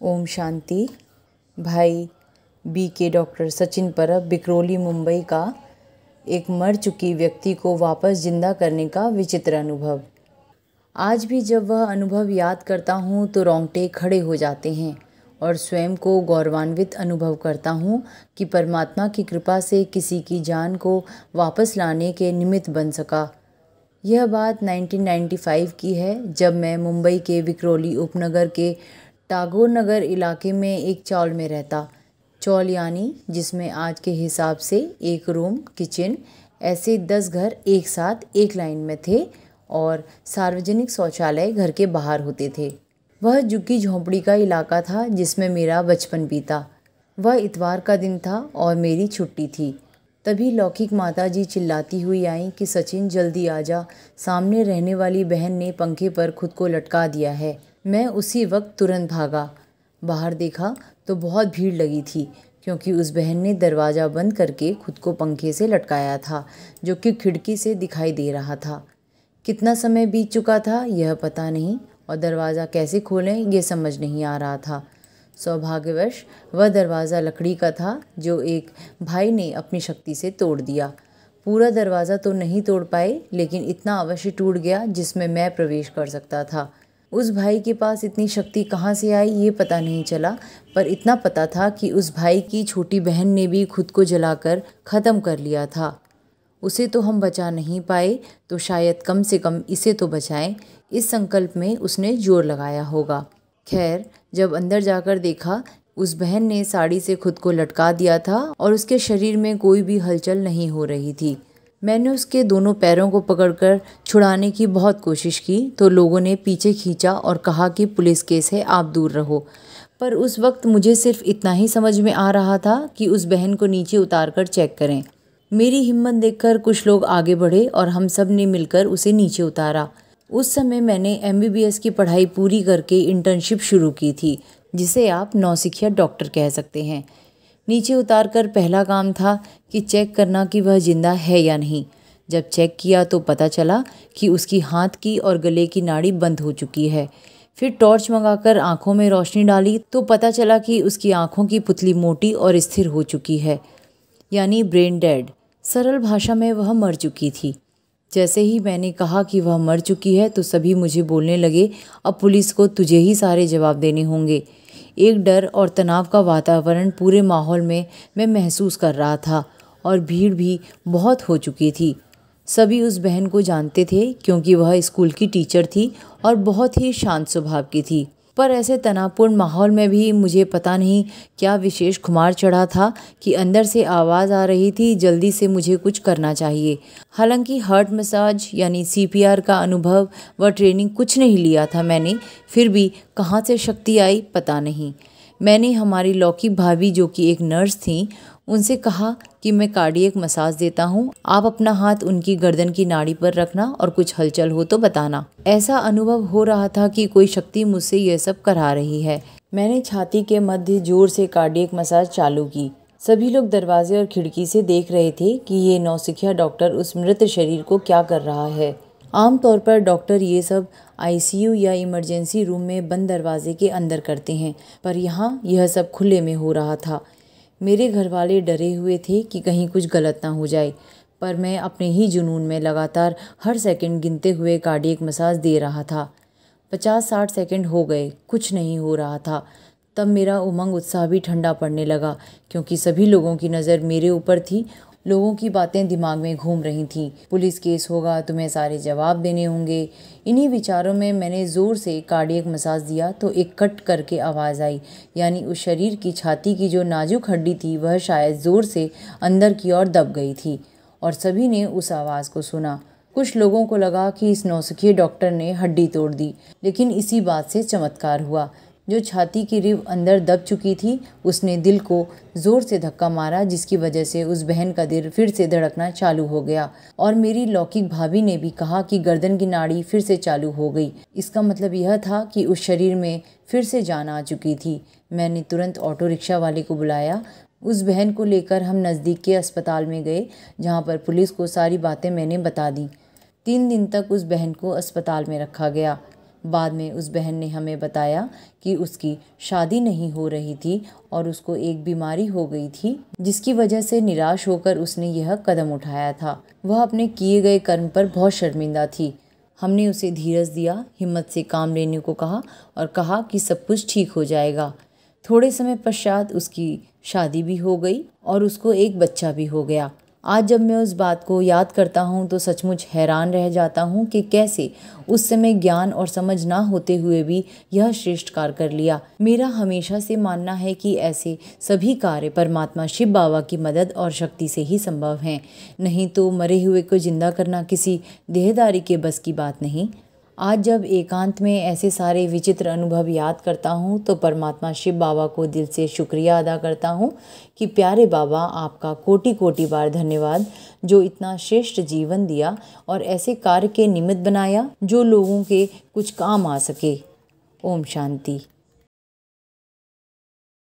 ओम शांति। भाई BK doctor Sachin परब, बिकरोली, मुंबई का एक मर चुकी व्यक्ति को वापस जिंदा करने का विचित्र अनुभव। आज भी जब वह अनुभव याद करता हूँ तो रोंगटे खड़े हो जाते हैं और स्वयं को गौरवान्वित अनुभव करता हूँ कि परमात्मा की कृपा से किसी की जान को वापस लाने के निमित्त बन सका। यह बात 1995 की है, जब मैं मुंबई के विकरोली उपनगर के टागोर नगर इलाके में एक चॉल में रहता। चॉल यानी जिसमें आज के हिसाब से एक रूम, किचन, ऐसे 10 घर एक साथ एक लाइन में थे और सार्वजनिक शौचालय घर के बाहर होते थे। वह झुग्गी झोंपड़ी का इलाका था जिसमें मेरा बचपन बीता। वह इतवार का दिन था और मेरी छुट्टी थी। तभी लौकिक माता जी चिल्लाती हुई आईं कि सचिन जल्दी आ जा, सामने रहने वाली बहन ने पंखे पर खुद को लटका दिया है। मैं उसी वक्त तुरंत भागा। बाहर देखा तो बहुत भीड़ लगी थी, क्योंकि उस बहन ने दरवाज़ा बंद करके खुद को पंखे से लटकाया था, जो कि खिड़की से दिखाई दे रहा था। कितना समय बीत चुका था यह पता नहीं, और दरवाज़ा कैसे खोलें ये समझ नहीं आ रहा था। सौभाग्यवश वह दरवाज़ा लकड़ी का था, जो एक भाई ने अपनी शक्ति से तोड़ दिया। पूरा दरवाज़ा तो नहीं तोड़ पाए, लेकिन इतना अवश्य टूट गया जिसमें मैं प्रवेश कर सकता था। उस भाई के पास इतनी शक्ति कहाँ से आई ये पता नहीं चला, पर इतना पता था कि उस भाई की छोटी बहन ने भी खुद को जलाकर ख़त्म कर लिया था। उसे तो हम बचा नहीं पाए, तो शायद कम से कम इसे तो बचाएं, इस संकल्प में उसने जोर लगाया होगा। खैर, जब अंदर जाकर देखा, उस बहन ने साड़ी से खुद को लटका दिया था और उसके शरीर में कोई भी हलचल नहीं हो रही थी। मैंने उसके दोनों पैरों को पकड़कर छुड़ाने की बहुत कोशिश की तो लोगों ने पीछे खींचा और कहा कि पुलिस केस है, आप दूर रहो। पर उस वक्त मुझे सिर्फ इतना ही समझ में आ रहा था कि उस बहन को नीचे उतारकर चेक करें। मेरी हिम्मत देखकर कुछ लोग आगे बढ़े और हम सब ने मिलकर उसे नीचे उतारा। उस समय मैंने MBBS की पढ़ाई पूरी करके इंटर्नशिप शुरू की थी, जिसे आप नौसिखिया डॉक्टर कह सकते हैं। नीचे उतारकर पहला काम था कि चेक करना कि वह जिंदा है या नहीं। जब चेक किया तो पता चला कि उसकी हाथ की और गले की नाड़ी बंद हो चुकी है। फिर टॉर्च मंगाकर आंखों में रोशनी डाली तो पता चला कि उसकी आंखों की पुतली मोटी और स्थिर हो चुकी है, यानी ब्रेन डेड। सरल भाषा में वह मर चुकी थी। जैसे ही मैंने कहा कि वह मर चुकी है तो सभी मुझे बोलने लगे, अब पुलिस को तुझे ही सारे जवाब देने होंगे। एक डर और तनाव का वातावरण पूरे माहौल में मैं महसूस कर रहा था और भीड़ भी बहुत हो चुकी थी। सभी उस बहन को जानते थे क्योंकि वह स्कूल की टीचर थी और बहुत ही शांत स्वभाव की थी। पर ऐसे तनावपूर्ण माहौल में भी मुझे पता नहीं क्या विशेष खुमार चढ़ा था कि अंदर से आवाज़ आ रही थी, जल्दी से मुझे कुछ करना चाहिए। हालांकि हार्ट मसाज यानी CPR का अनुभव व ट्रेनिंग कुछ नहीं लिया था मैंने, फिर भी कहाँ से शक्ति आई पता नहीं। मैंने हमारी लौकिक भाभी, जो कि एक नर्स थी, उनसे कहा कि मैं कार्डियक मसाज देता हूँ, आप अपना हाथ उनकी गर्दन की नाड़ी पर रखना और कुछ हलचल हो तो बताना। ऐसा अनुभव हो रहा था कि कोई शक्ति मुझसे यह सब करा रही है। मैंने छाती के मध्य जोर से कार्डियक मसाज चालू की। सभी लोग दरवाजे और खिड़की से देख रहे थे कि ये नौसिखिया डॉक्टर उस मृत शरीर को क्या कर रहा है। आमतौर पर डॉक्टर ये सब ICU या इमरजेंसी रूम में बंद दरवाजे के अंदर करते हैं, पर यहाँ यह सब खुले में हो रहा था। मेरे घर वाले डरे हुए थे कि कहीं कुछ गलत ना हो जाए, पर मैं अपने ही जुनून में लगातार हर सेकंड गिनते हुए कार्डियक मसाज दे रहा था। 50-60 सेकंड हो गए, कुछ नहीं हो रहा था। तब मेरा उमंग उत्साह भी ठंडा पड़ने लगा, क्योंकि सभी लोगों की नज़र मेरे ऊपर थी। लोगों की बातें दिमाग में घूम रही थीं। पुलिस केस होगा, तुम्हें सारे जवाब देने होंगे। इन्हीं विचारों में मैंने ज़ोर से कार्डियक मसाज दिया तो एक कट करके आवाज़ आई, यानी उस शरीर की छाती की जो नाजुक हड्डी थी वह शायद ज़ोर से अंदर की ओर दब गई थी, और सभी ने उस आवाज़ को सुना। कुछ लोगों को लगा कि इस नौसिखिए डॉक्टर ने हड्डी तोड़ दी, लेकिन इसी बात से चमत्कार हुआ। जो छाती की रिब अंदर दब चुकी थी उसने दिल को ज़ोर से धक्का मारा, जिसकी वजह से उस बहन का दिल फिर से धड़कना चालू हो गया। और मेरी लौकिक भाभी ने भी कहा कि गर्दन की नाड़ी फिर से चालू हो गई। इसका मतलब यह था कि उस शरीर में फिर से जान आ चुकी थी। मैंने तुरंत ऑटो रिक्शा वाले को बुलाया। उस बहन को लेकर हम नज़दीक के अस्पताल में गए, जहाँ पर पुलिस को सारी बातें मैंने बता दी। 3 दिन तक उस बहन को अस्पताल में रखा गया। बाद में उस बहन ने हमें बताया कि उसकी शादी नहीं हो रही थी और उसको एक बीमारी हो गई थी, जिसकी वजह से निराश होकर उसने यह कदम उठाया था। वह अपने किए गए कर्म पर बहुत शर्मिंदा थी। हमने उसे धीरज दिया, हिम्मत से काम लेने को कहा और कहा कि सब कुछ ठीक हो जाएगा। थोड़े समय पश्चात उसकी शादी भी हो गई और उसको एक बच्चा भी हो गया। आज जब मैं उस बात को याद करता हूँ तो सचमुच हैरान रह जाता हूँ कि कैसे उस समय ज्ञान और समझ ना होते हुए भी यह श्रेष्ठ कार्य कर लिया। मेरा हमेशा से मानना है कि ऐसे सभी कार्य परमात्मा शिव बाबा की मदद और शक्ति से ही संभव हैं, नहीं तो मरे हुए को जिंदा करना किसी देहधारी के बस की बात नहीं। आज जब एकांत में ऐसे सारे विचित्र अनुभव याद करता हूँ तो परमात्मा शिव बाबा को दिल से शुक्रिया अदा करता हूँ कि प्यारे बाबा, आपका कोटि कोटि बार धन्यवाद, जो इतना श्रेष्ठ जीवन दिया और ऐसे कार्य के निमित्त बनाया जो लोगों के कुछ काम आ सके। ओम शांति।